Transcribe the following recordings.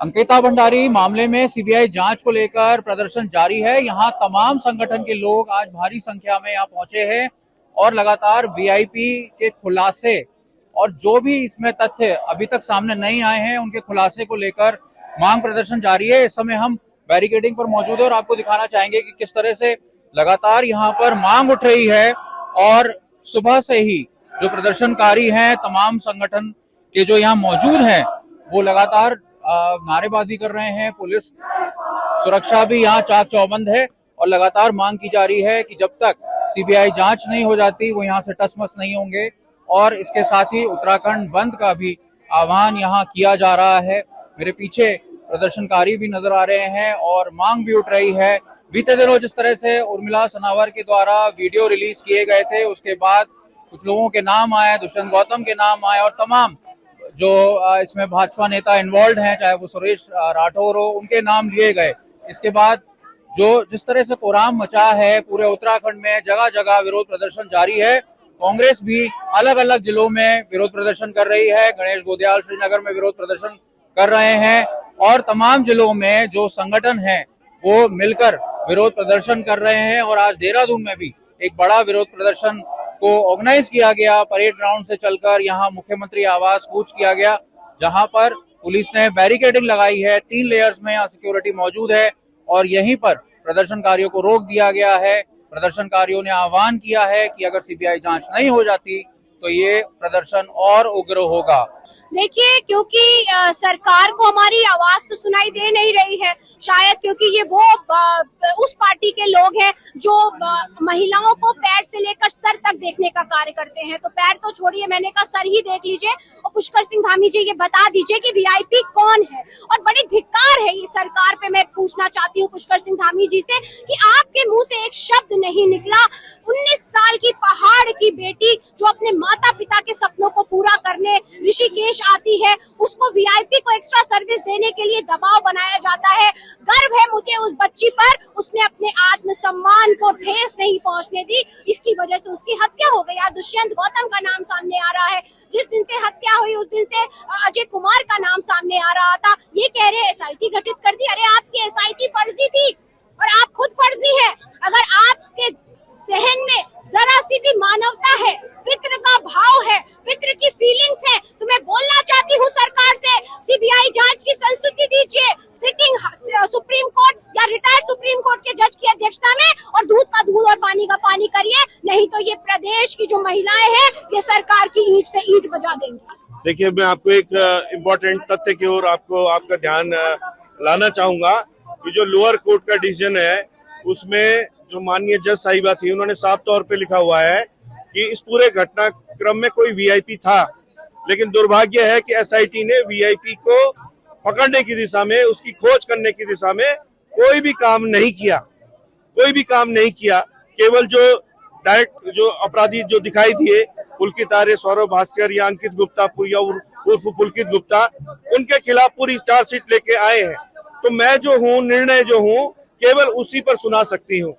अंकिता भंडारी मामले में सीबीआई जांच को लेकर प्रदर्शन जारी है। यहां तमाम संगठन के लोग आज भारी संख्या में यहां पहुंचे हैं और लगातार वीआईपी के खुलासे और जो भी इसमें तथ्य अभी तक सामने नहीं आए हैं उनके खुलासे को लेकर मांग प्रदर्शन जारी है। इस समय हम बैरिकेडिंग पर मौजूद है और आपको दिखाना चाहेंगे कि किस तरह से लगातार यहाँ पर मांग उठ रही है और सुबह से ही जो प्रदर्शनकारी हैं तमाम संगठन के जो यहाँ मौजूद हैं वो लगातार नारेबाजी कर रहे हैं। पुलिस सुरक्षा भी यहाँ चाक चौबंद है और लगातार मांग की जा रही है कि जब तक सीबीआई जांच नहीं हो जाती वो यहाँ से टसमस नहीं होंगे। और इसके साथ ही उत्तराखंड बंद का भी आह्वान यहाँ किया जा रहा है। मेरे पीछे प्रदर्शनकारी भी नजर आ रहे हैं और मांग भी उठ रही है। बीते दिनों जिस तरह से उर्मिला सनावर के द्वारा वीडियो रिलीज किए गए थे उसके बाद कुछ लोगों के नाम आए, दुष्यंत गौतम के नाम आए और तमाम जो इसमें भाजपा नेता इन्वॉल्व हैं, चाहे वो सुरेश राठौर हो, उनके नाम लिए गए। इसके बाद जो जिस तरह से कोहराम मचा है पूरे उत्तराखंड में, जगह जगह विरोध प्रदर्शन जारी है। कांग्रेस भी अलग अलग जिलों में विरोध प्रदर्शन कर रही है। गणेश गोदयाल श्रीनगर में विरोध प्रदर्शन कर रहे हैं और तमाम जिलों में जो संगठन है वो मिलकर विरोध प्रदर्शन कर रहे हैं। और आज देहरादून में भी एक बड़ा विरोध प्रदर्शन को ऑर्गेनाइज किया गया। परेड ग्राउंड से चलकर यहाँ मुख्यमंत्री आवास कूच किया गया, जहां पर पुलिस ने बैरिकेडिंग लगाई है। 3 लेयर्स में यहाँ सिक्योरिटी मौजूद है और यहीं पर प्रदर्शनकारियों को रोक दिया गया है। प्रदर्शनकारियों ने आह्वान किया है कि अगर सीबीआई जांच नहीं हो जाती तो ये प्रदर्शन और उग्र होगा। देखिए, क्योंकि सरकार को हमारी आवाज तो सुनाई दे नहीं रही है, शायद क्योंकि ये वो उस पार्टी के लोग हैं जो महिलाओं को पैर से लेकर सर तक देखने का कार्य करते हैं। तो पैर तो छोड़िए, मैंने कहा सर ही देख लीजिए। और पुष्कर सिंह धामी जी ये बता दीजिए कि वीआईपी कौन है। और बड़ी धिक्कार है ये सरकार पे। मैं पूछना चाहती हूँ पुष्कर सिंह धामी जी से कि आपके मुंह से एक शब्द नहीं निकला। 19 साल की पहाड़ की बेटी जो अपने माता पिता के सपनों को पूरा करने ऋषिकेश आती है, उसको वीआईपी को एक्स्ट्रा सर्विस देने के लिए दबाव बनाया जाता है। गर्व है मुझे उस बच्ची पर, उसने अपने आत्मसम्मान को ठेस नहीं पहुंचने दी, इसकी वजह से उसकी हत्या हो गई। आज दुष्यंत गौतम का नाम सामने आ रहा है। जिस दिन से हत्या हुई उस दिन से अजय कुमार का नाम सामने आ रहा था। ये कह रहे एसआईटी गठित कर दी। अरे आपकी एसआईटी फर्जी थी और आप खुद फर्जी है। अगर आपके सहन में जरा सी भी मानवता है, पितृ का भाव है, पितृ की फीलिंग्स है, तो मैं बोलना चाहती हूँ सरकार से, सीबीआई जांच की संस्तुति दीजिए सिटिंग सुप्रीम कोर्ट या रिटायर्ड सुप्रीम कोर्ट के जज की अध्यक्षता में, और दूध का दूध और पानी का पानी करिए। नहीं तो ये प्रदेश की जो महिलाएं हैं ये सरकार की ईंट से ईंट बजा देंगी। देखिए, मैं आपको एक इम्पोर्टेंट तथ्य की ओर आपका ध्यान लाना चाहूंगा कि जो लोअर कोर्ट का डिसीजन है उसमें जो माननीय जज साहिबा थी उन्होंने साफ तौर पे लिखा हुआ है कि इस पूरे घटनाक्रम में कोई वीआईपी था, लेकिन दुर्भाग्य है कि एसआईटी ने वीआईपी को पकड़ने की दिशा में, उसकी खोज करने की दिशा में कोई भी काम नहीं किया। केवल जो डायरेक्ट जो अपराधी जो दिखाई दिए पुलकित आर्य, सौरभ भास्कर या अंकित गुप्ता या उर्फ पुलकित गुप्ता, उनके खिलाफ पूरी चार्जशीट लेके आए हैं। तो मैं जो हूँ, निर्णय जो हूँ केवल उसी पर सुना सकती हूँ।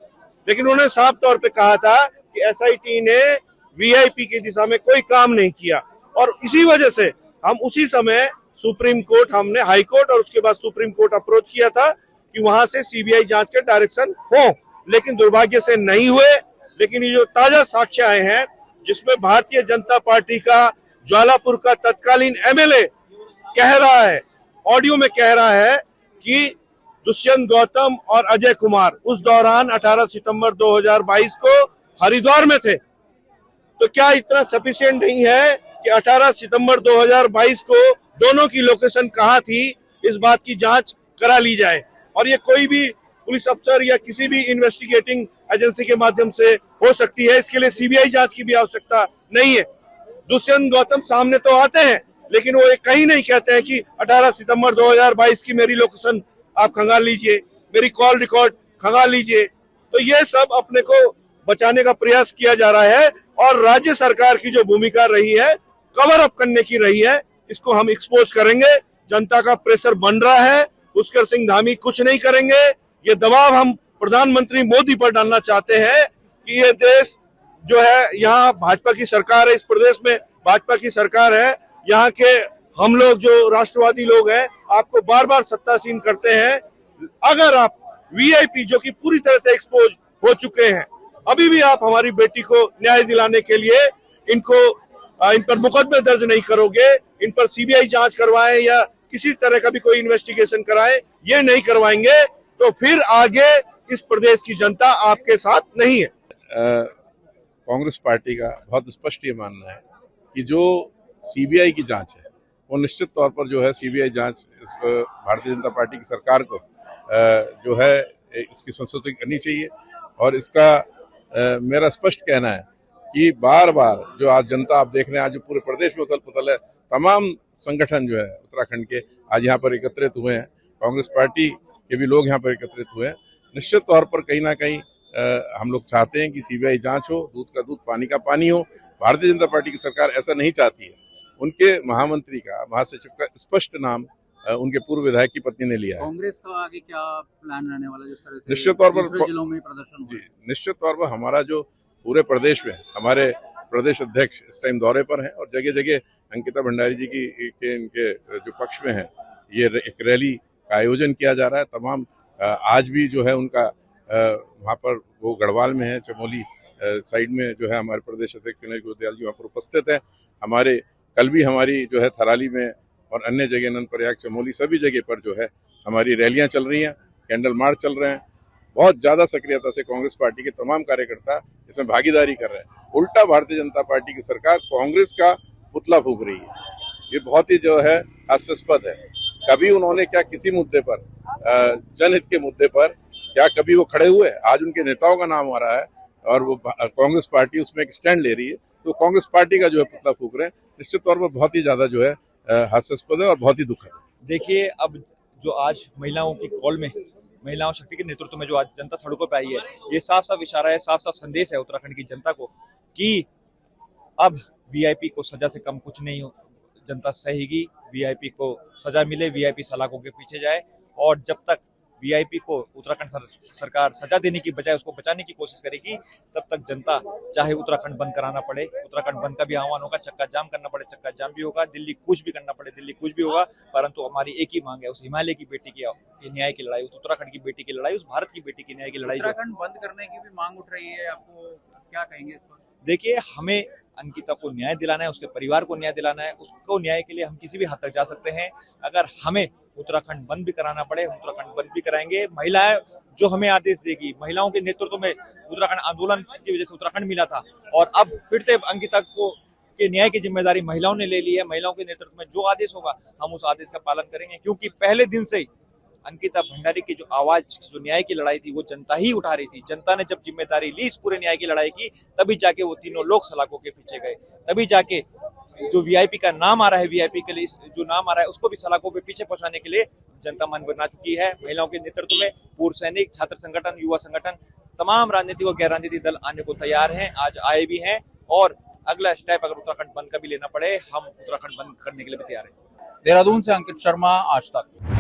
लेकिन उन्होंने साफ तौर पे कहा था कि एसआईटी ने वीआईपी की दिशा में कोई काम नहीं किया और इसी वजह से हम उसी समय सुप्रीम कोर्ट, हमने हाई कोर्ट और उसके बाद सुप्रीम कोर्ट अप्रोच किया था कि वहां से सीबीआई जांच के डायरेक्शन हो, लेकिन दुर्भाग्य से नहीं हुए। लेकिन ये जो ताजा साक्ष्य आए हैं जिसमें भारतीय जनता पार्टी का ज्वालापुर का तत्कालीन एमएलए कह रहा है, ऑडियो में कह रहा है कि दुष्यंत गौतम और अजय कुमार उस दौरान 18 सितंबर 2022 को हरिद्वार में थे। तो क्या इतना सफिशिएंट नहीं है कि 18 सितंबर 2022 को दोनों की लोकेशन कहाँ थी, इस बात की जांच करा ली जाए और ये कोई भी पुलिस अफसर या किसी भी इन्वेस्टिगेटिंग एजेंसी के माध्यम से हो सकती है। इसके लिए सीबीआई जांच की भी आवश्यकता नहीं है। दुष्यंत गौतम सामने तो आते हैं लेकिन वो कहीं नहीं कहते हैं कि 18 सितंबर 2022 की मेरी लोकेशन आप खंगाल लीजिए, मेरी कॉल रिकॉर्ड खंगाल लीजिए। तो ये सब अपने को बचाने का प्रयास किया जा रहा है और राज्य सरकार की जो भूमिका रही है, कवर अप करने की रही है, इसको हम एक्सपोज करेंगे। जनता का प्रेशर बन रहा है, पुष्कर सिंह धामी कुछ नहीं करेंगे। ये दबाव हम प्रधानमंत्री मोदी पर डालना चाहते हैं कि ये देश जो है, यहाँ भाजपा की सरकार है, इस प्रदेश में भाजपा की सरकार है, यहाँ के हम लोग जो राष्ट्रवादी लोग हैं आपको बार बार सत्तासीन करते हैं। अगर आप वीआईपी जो कि पूरी तरह से एक्सपोज हो चुके हैं, अभी भी आप हमारी बेटी को न्याय दिलाने के लिए इन पर मुकदमे दर्ज नहीं करोगे, इन पर सीबीआई जांच करवाएं या किसी तरह का भी कोई इन्वेस्टिगेशन कराएं, ये नहीं करवाएंगे तो फिर आगे इस प्रदेश की जनता आपके साथ नहीं है। कांग्रेस पार्टी का बहुत स्पष्ट ये मानना है कि जो सीबीआई की जांच है वो निश्चित तौर पर जो है सीबीआई जांच भारतीय जनता पार्टी की सरकार को जो है इसकी संस्तुति करनी चाहिए। और इसका मेरा स्पष्ट कहना है कि बार बार जो आज जनता आप देख रहे हैं, आज जो पूरे प्रदेश में उथल पुथल है, तमाम संगठन जो है उत्तराखंड के आज यहाँ पर एकत्रित हुए हैं, कांग्रेस पार्टी के भी लोग यहाँ पर एकत्रित हुए हैं। निश्चित तौर पर कहीं ना कहीं हम लोग चाहते हैं कि सीबीआई जांच हो, दूध का दूध पानी का पानी हो। भारतीय जनता पार्टी की सरकार ऐसा नहीं चाहती है। उनके महामंत्री का, महासचिव का स्पष्ट नाम उनके पूर्व विधायक की पत्नी ने लिया है। कांग्रेस का आगे क्या प्लान रहने वाला, जिस तरह से निश्चित तौर पर दूसरे जिलों में प्रदर्शन हो? निश्चित तौर पर हमारा जो पूरे प्रदेश में हमारे प्रदेश अध्यक्ष इस टाइम दौरे पर हैं और जगह जगह अंकिता भंडारी जी के इनके जो पक्ष में है ये एक रैली का आयोजन किया जा रहा है। तमाम आज भी जो है उनका वहाँ पर वो गढ़वाल में है, चमोली साइड में जो है हमारे प्रदेश अध्यक्ष विनय गोयल जी वहाँ पर उपस्थित है। हमारे कल भी हमारी जो है थराली में और अन्य जगह नंदप्रयाग, चमोली सभी जगह पर जो है हमारी रैलियां चल रही हैं, कैंडल मार्च चल रहे हैं। बहुत ज्यादा सक्रियता से कांग्रेस पार्टी के तमाम कार्यकर्ता इसमें भागीदारी कर रहे हैं। उल्टा भारतीय जनता पार्टी की सरकार कांग्रेस का पुतला फूंक रही है। ये बहुत ही जो है हास्यास्पद है। कभी उन्होंने क्या किसी मुद्दे पर, जनहित के मुद्दे पर क्या कभी वो खड़े हुए? आज उनके नेताओं का नाम आ रहा है और वो कांग्रेस पार्टी उसमें एक स्टैंड ले रही है, तो कांग्रेस पार्टी का जो है पुतला फूंक रहे हैं। निश्चित तौर पर बहुत ही ज्यादा जो है हास्यास्पद है और बहुत ही दुखद है। देखिए, अब जो आज महिलाओं की कॉल में, महिलाओं शक्ति के नेतृत्व में जो आज जनता सड़कों पर आई है, ये साफ साफ इशारा है, साफ साफ संदेश है उत्तराखंड की जनता को कि अब वीआईपी को सजा से कम कुछ नहीं हो, जनता सहेगी। वीआईपी को सजा मिले, वीआईपी सलाखों के पीछे जाए। और जब तक वीआईपी को उत्तराखंड सरकार सजा देने की बजाय उसको बचाने की कोशिश करेगी, तब तक जनता चाहे उत्तराखंड बंद कराना पड़े, उत्तराखंड बंद का भी आह्वान होगा, चक्का जाम करना पड़े चक्का जाम भी होगा, दिल्ली कुछ भी करना पड़े दिल्ली कुछ भी होगा। परंतु हमारी एक ही मांग है, उस हिमालय की बेटी की न्याय की लड़ाई, उस उत्तराखंड की बेटी की लड़ाई, उस भारत की बेटी की न्याय की लड़ाई। उत्तराखंड बंद करने की भी मांग उठ रही है, आपको क्या कहेंगे इस पर? देखिए, हमें अंकिता को न्याय दिलाना है, उसके परिवार को न्याय दिलाना है। उसको न्याय के लिए हम किसी भी हद तक जा सकते हैं। अगर हमें उत्तराखंड बंद भी कराना पड़े, हम उत्तराखंड बंद भी कराएंगे। महिलाएं जो हमें आदेश देगी, महिलाओं के नेतृत्व में उत्तराखंड आंदोलन की वजह से उत्तराखंड मिला था और अब फिर से अंकिता को के न्याय की जिम्मेदारी महिलाओं ने ले ली है। महिलाओं के नेतृत्व में जो आदेश होगा हम उस आदेश का पालन करेंगे, क्योंकि पहले दिन से ही अंकिता भंडारी की जो आवाज, जो न्याय की लड़ाई थी, वो जनता ही उठा रही थी। जनता ने जब जिम्मेदारी ली इस पूरे न्याय की लड़ाई की, तभी जाके वो तीनों लोग सलाखों के पीछे गए, तभी जाके जो वीआईपी का नाम आ रहा है, वीआईपी के लिए जो नाम आ रहा है उसको भी सलाखों पे पीछे पहुंचाने के लिए जनता मन बना चुकी है। महिलाओं के नेतृत्व में पूर्व सैनिक, छात्र संगठन, युवा संगठन, तमाम राजनीतिक और गैर राजनीतिक दल आने को तैयार हैं, आज आए भी हैं। और अगला स्टेप अगर उत्तराखंड बंद का भी लेना पड़े, हम उत्तराखंड बंद करने के लिए भी तैयार हैं। देहरादून से अंकित शर्मा, आज तक।